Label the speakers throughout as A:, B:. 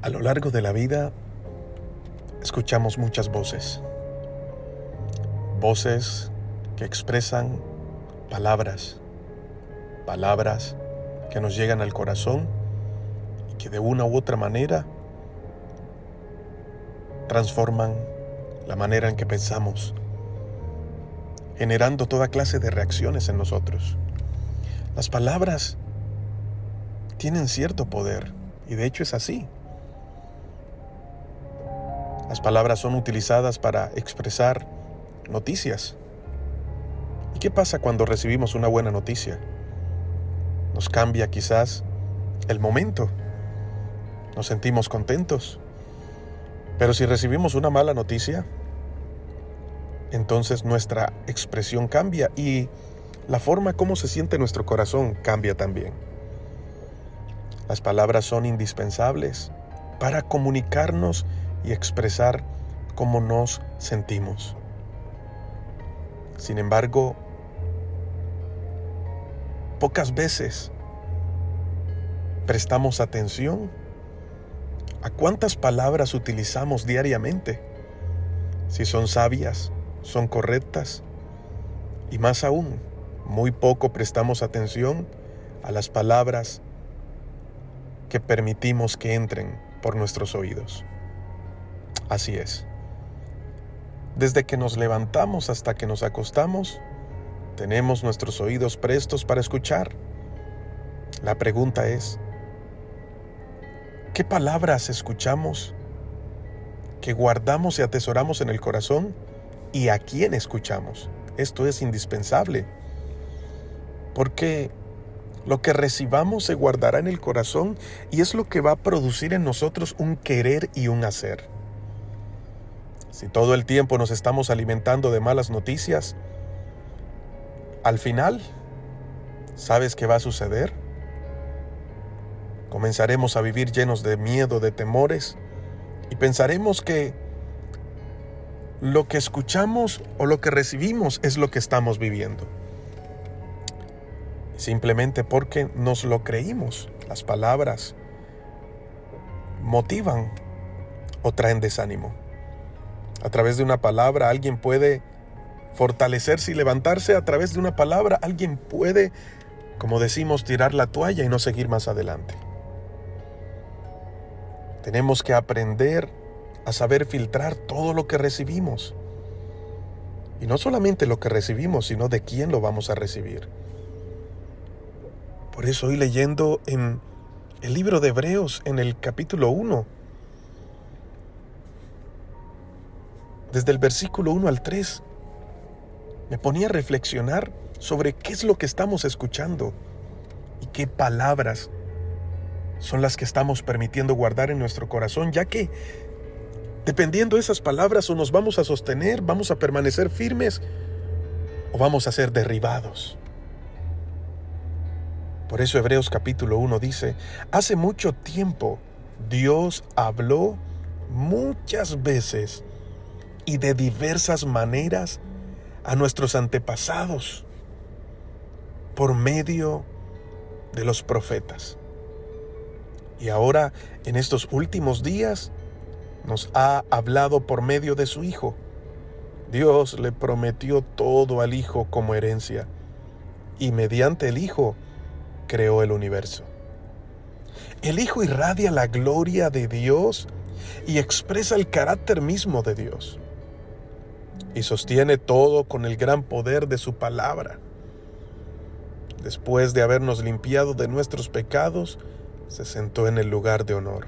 A: A lo largo de la vida escuchamos muchas voces, voces que expresan palabras, palabras que nos llegan al corazón y que de una u otra manera transforman la manera en que pensamos, generando toda clase de reacciones en nosotros. Las palabras tienen cierto poder y de hecho es así. Las palabras son utilizadas para expresar noticias. ¿Y qué pasa cuando recibimos una buena noticia? Nos cambia quizás el momento. Nos sentimos contentos. Pero si recibimos una mala noticia, entonces nuestra expresión cambia y la forma como se siente nuestro corazón cambia también. Las palabras son indispensables para comunicarnos y expresar cómo nos sentimos. Sin embargo, pocas veces prestamos atención a cuántas palabras utilizamos diariamente, si son sabias, son correctas, y más aún, muy poco prestamos atención a las palabras que permitimos que entren por nuestros oídos. Así es. Desde que nos levantamos hasta que nos acostamos, tenemos nuestros oídos prestos para escuchar. La pregunta es, ¿qué palabras escuchamos, que guardamos y atesoramos en el corazón y a quién escuchamos? Esto es indispensable, porque lo que recibamos se guardará en el corazón y es lo que va a producir en nosotros un querer y un hacer. Si todo el tiempo nos estamos alimentando de malas noticias, al final, ¿sabes qué va a suceder? Comenzaremos a vivir llenos de miedo, de temores, y pensaremos que lo que escuchamos o lo que recibimos es lo que estamos viviendo. Simplemente porque nos lo creímos. Las palabras motivan o traen desánimo. A través de una palabra alguien puede fortalecerse y levantarse. A través de una palabra alguien puede, como decimos, tirar la toalla y no seguir más adelante. Tenemos que aprender a saber filtrar todo lo que recibimos. Y no solamente lo que recibimos, sino de quién lo vamos a recibir. Por eso hoy leyendo en el libro de Hebreos, en el capítulo 1, desde el versículo 1 al 3, me ponía a reflexionar sobre qué es lo que estamos escuchando y qué palabras son las que estamos permitiendo guardar en nuestro corazón, ya que dependiendo de esas palabras o nos vamos a sostener, vamos a permanecer firmes o vamos a ser derribados. Por eso Hebreos capítulo 1 dice, hace mucho tiempo Dios habló muchas veces y de diversas maneras a nuestros antepasados por medio de los profetas. Y ahora, en estos últimos días, nos ha hablado por medio de su Hijo. Dios le prometió todo al Hijo como herencia, y mediante el Hijo creó el universo. El Hijo irradia la gloria de Dios y expresa el carácter mismo de Dios. Y sostiene todo con el gran poder de su palabra. Después de habernos limpiado de nuestros pecados, se sentó en el lugar de honor,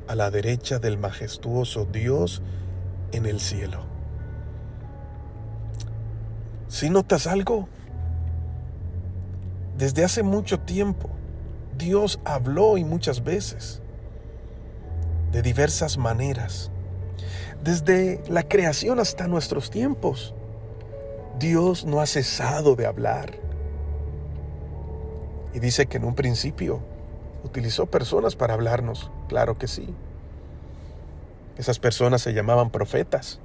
A: a la derecha del majestuoso Dios en el cielo. ¿Sí notas algo? Desde hace mucho tiempo, Dios habló y muchas veces, de diversas maneras. Desde la creación hasta nuestros tiempos, Dios no ha cesado de hablar. Y dice que en un principio utilizó personas para hablarnos, claro que sí. Esas personas se llamaban profetas.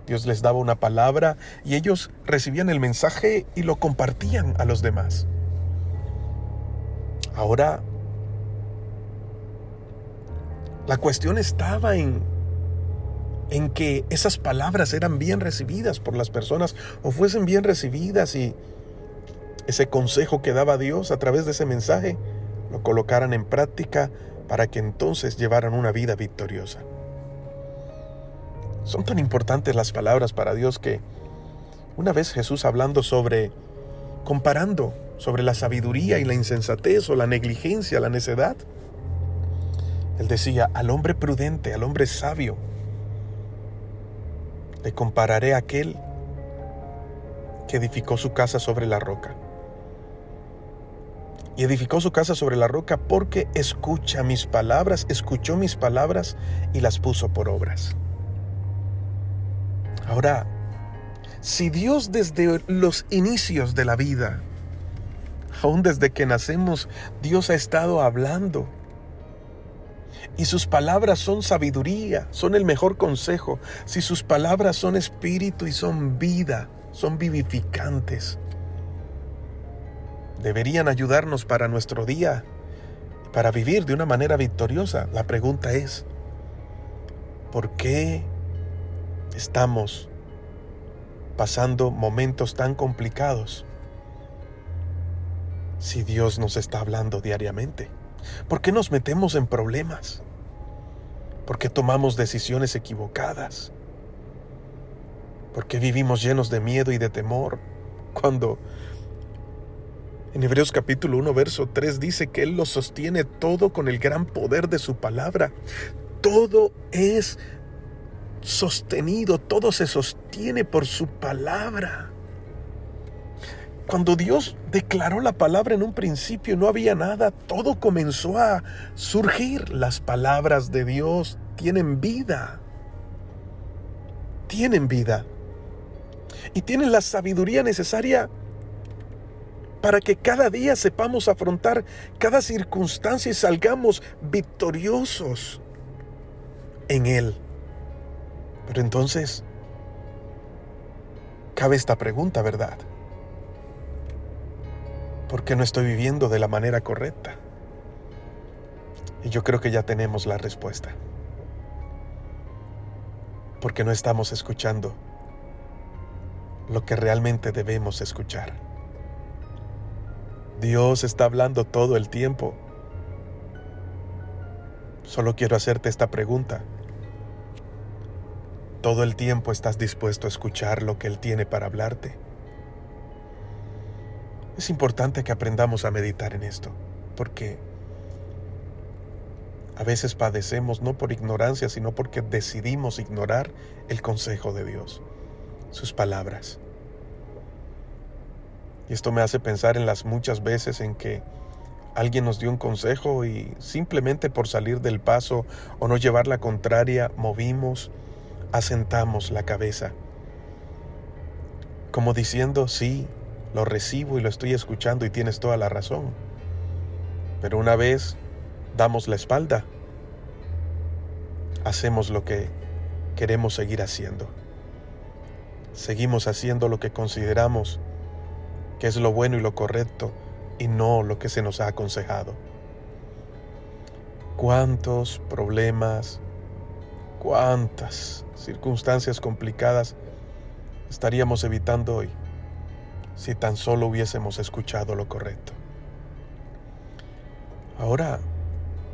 A: Dios les daba una palabra y ellos recibían el mensaje y lo compartían a los demás. Ahora La cuestión estaba en que esas palabras eran bien recibidas por las personas o fuesen bien recibidas y ese consejo que daba Dios a través de ese mensaje lo colocaran en práctica para que entonces llevaran una vida victoriosa. Son tan importantes las palabras para Dios que una vez Jesús comparando sobre la sabiduría y la insensatez o la negligencia, la necedad, Él decía, al hombre prudente, al hombre sabio, le compararé a aquel que edificó su casa sobre la roca. Y edificó su casa sobre la roca porque escuchó mis palabras y las puso por obras. Ahora, si Dios desde los inicios de la vida, aún desde que nacemos, Dios ha estado hablando, y sus palabras son sabiduría, son el mejor consejo, si sus palabras son espíritu y son vida, son vivificantes, deberían ayudarnos para nuestro día, para vivir de una manera victoriosa. La pregunta es, ¿por qué estamos pasando momentos tan complicados si Dios nos está hablando diariamente? ¿Por qué nos metemos en problemas? ¿Por qué tomamos decisiones equivocadas? ¿Por qué vivimos llenos de miedo y de temor cuando en Hebreos capítulo 1 verso 3 dice que Él lo sostiene todo con el gran poder de su palabra? Todo es sostenido, todo se sostiene por su palabra. Cuando Dios declaró la palabra en un principio no había nada, todo comenzó a surgir. Las palabras de Dios tienen vida. Tienen vida. Y tienen la sabiduría necesaria para que cada día sepamos afrontar cada circunstancia y salgamos victoriosos en Él. Pero entonces, cabe esta pregunta, ¿verdad? ¿Por qué no estoy viviendo de la manera correcta? Y yo creo que ya tenemos la respuesta. Porque no estamos escuchando lo que realmente debemos escuchar. Dios está hablando todo el tiempo. Solo quiero hacerte esta pregunta. ¿Todo el tiempo estás dispuesto a escuchar lo que Él tiene para hablarte? Es importante que aprendamos a meditar en esto, porque a veces padecemos no por ignorancia, sino porque decidimos ignorar el consejo de Dios, sus palabras. Y esto me hace pensar en las muchas veces en que alguien nos dio un consejo y simplemente por salir del paso o no llevar la contraria, asentamos la cabeza, como diciendo, sí, lo recibo y lo estoy escuchando y tienes toda la razón. Pero una vez damos la espalda, hacemos lo que queremos seguir haciendo. Seguimos haciendo lo que consideramos que es lo bueno y lo correcto y no lo que se nos ha aconsejado. ¿Cuántos problemas, cuántas circunstancias complicadas estaríamos evitando hoy si tan solo hubiésemos escuchado lo correcto? Ahora,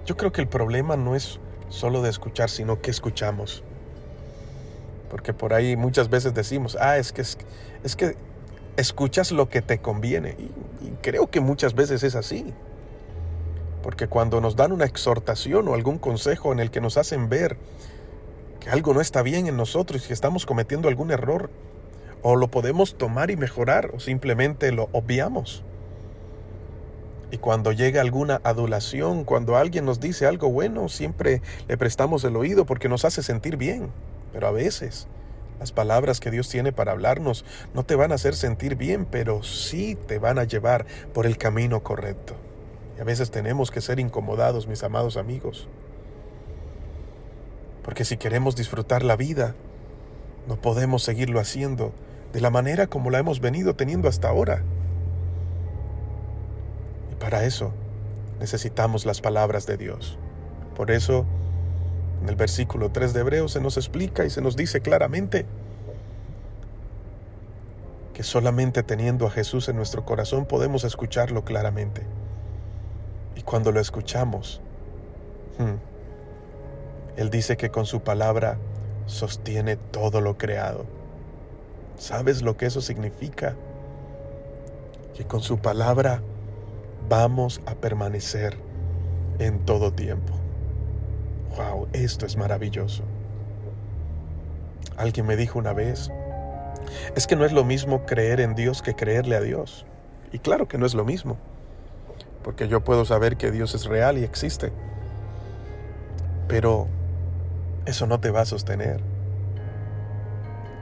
A: yo creo que el problema no es solo de escuchar, sino que escuchamos. Porque por ahí muchas veces decimos, es que escuchas lo que te conviene. Y creo que muchas veces es así. Porque cuando nos dan una exhortación o algún consejo en el que nos hacen ver que algo no está bien en nosotros y que estamos cometiendo algún error, o lo podemos tomar y mejorar, o simplemente lo obviamos. Y cuando llega alguna adulación, cuando alguien nos dice algo bueno, siempre le prestamos el oído porque nos hace sentir bien. Pero a veces las palabras que Dios tiene para hablarnos no te van a hacer sentir bien, pero sí te van a llevar por el camino correcto. Y a veces tenemos que ser incomodados, mis amados amigos. Porque si queremos disfrutar la vida, no podemos seguirlo haciendo de la manera como la hemos venido teniendo hasta ahora. Y para eso necesitamos las palabras de Dios. Por eso En el versículo 3 de Hebreos se nos explica y se nos dice claramente que solamente teniendo a Jesús en nuestro corazón podemos escucharlo claramente. Y cuando lo escuchamos, Él dice que con su palabra sostiene todo lo creado. ¿Sabes lo que eso significa? Que con su palabra vamos a permanecer en todo tiempo. ¡Wow! Esto es maravilloso. Alguien me dijo una vez, es que no es lo mismo creer en Dios que creerle a Dios. Y claro que no es lo mismo, porque yo puedo saber que Dios es real y existe, pero eso no te va a sostener.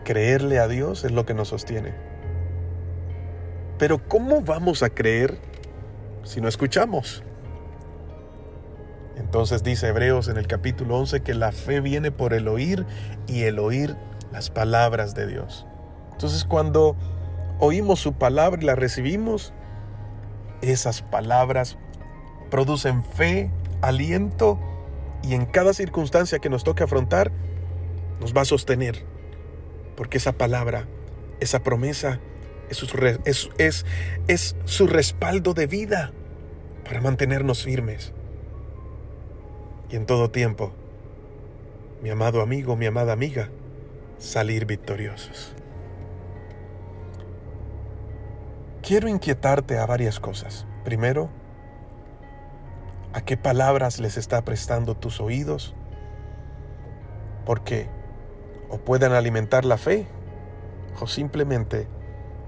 A: Creerle a Dios es lo que nos sostiene. Pero ¿cómo vamos a creer si no escuchamos? Entonces dice Hebreos en el capítulo 11 que la fe viene por el oír y el oír las palabras de Dios. Entonces cuando oímos su palabra y la recibimos, esas palabras producen fe, aliento, y en cada circunstancia que nos toque afrontar, nos va a sostener. Porque esa palabra, esa promesa, es su respaldo de vida para mantenernos firmes. Y en todo tiempo, mi amado amigo, mi amada amiga, salir victoriosos. Quiero inquietarte a varias cosas. Primero, ¿a qué palabras les está prestando tus oídos? Porque o pueden alimentar la fe, o simplemente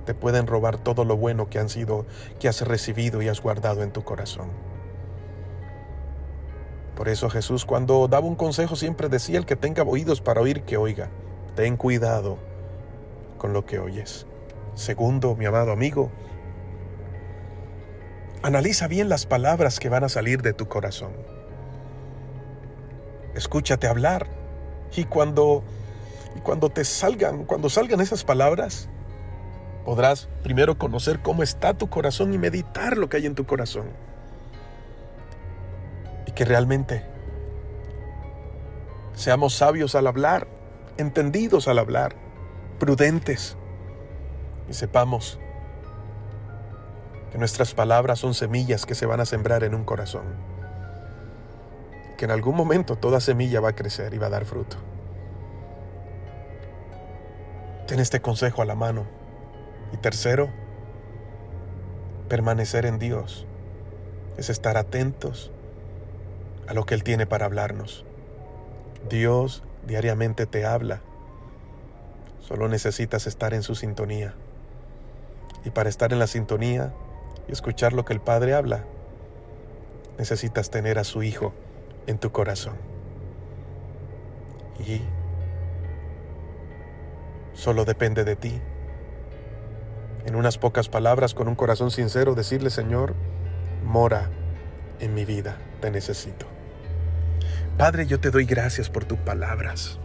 A: te pueden robar todo lo bueno que has recibido y has guardado en tu corazón. Por eso Jesús, cuando daba un consejo, siempre decía: el que tenga oídos para oír, que oiga. Ten cuidado con lo que oyes. Segundo, mi amado amigo, analiza bien las palabras que van a salir de tu corazón. Escúchate hablar, y cuando salgan esas palabras, podrás primero conocer cómo está tu corazón y meditar lo que hay en tu corazón. Y que realmente seamos sabios al hablar, entendidos al hablar, prudentes, y sepamos que nuestras palabras son semillas que se van a sembrar en un corazón, que en algún momento toda semilla va a crecer y va a dar fruto. Ten este consejo a la mano. Y tercero, permanecer en Dios es estar atentos a lo que Él tiene para hablarnos. Dios diariamente te habla. Solo necesitas estar en su sintonía. Y para estar en la sintonía y escuchar lo que el Padre habla, necesitas tener a su Hijo en tu corazón. Y solo depende de ti, en unas pocas palabras, con un corazón sincero, decirle: Señor, mora en mi vida, te necesito. Padre, yo te doy gracias por tus palabras,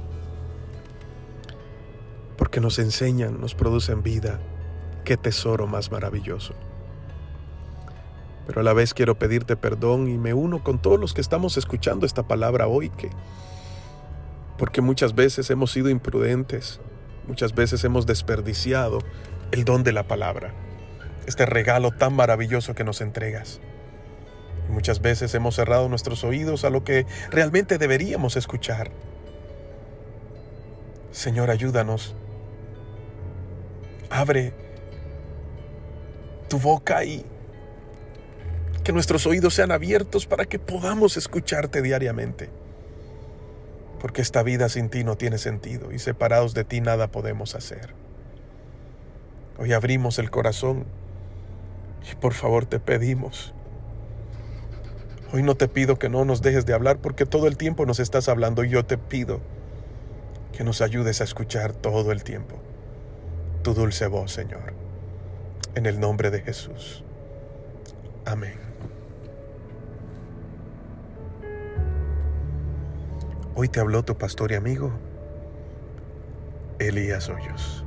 A: porque nos enseñan, nos producen vida. Qué tesoro más maravilloso. Pero a la vez quiero pedirte perdón y me uno con todos los que estamos escuchando esta palabra hoy, porque muchas veces hemos sido imprudentes, muchas veces hemos desperdiciado el don de la palabra, este regalo tan maravilloso que nos entregas. Y muchas veces hemos cerrado nuestros oídos a lo que realmente deberíamos escuchar. Señor, ayúdanos. Abre tu boca y que nuestros oídos sean abiertos para que podamos escucharte diariamente. Porque esta vida sin ti no tiene sentido y separados de ti nada podemos hacer. Hoy abrimos el corazón y por favor te pedimos. Hoy no te pido que no nos dejes de hablar, porque todo el tiempo nos estás hablando, y yo te pido que nos ayudes a escuchar todo el tiempo tu dulce voz, Señor. En el nombre de Jesús. Amén. Hoy te habló tu pastor y amigo, Elías Hoyos.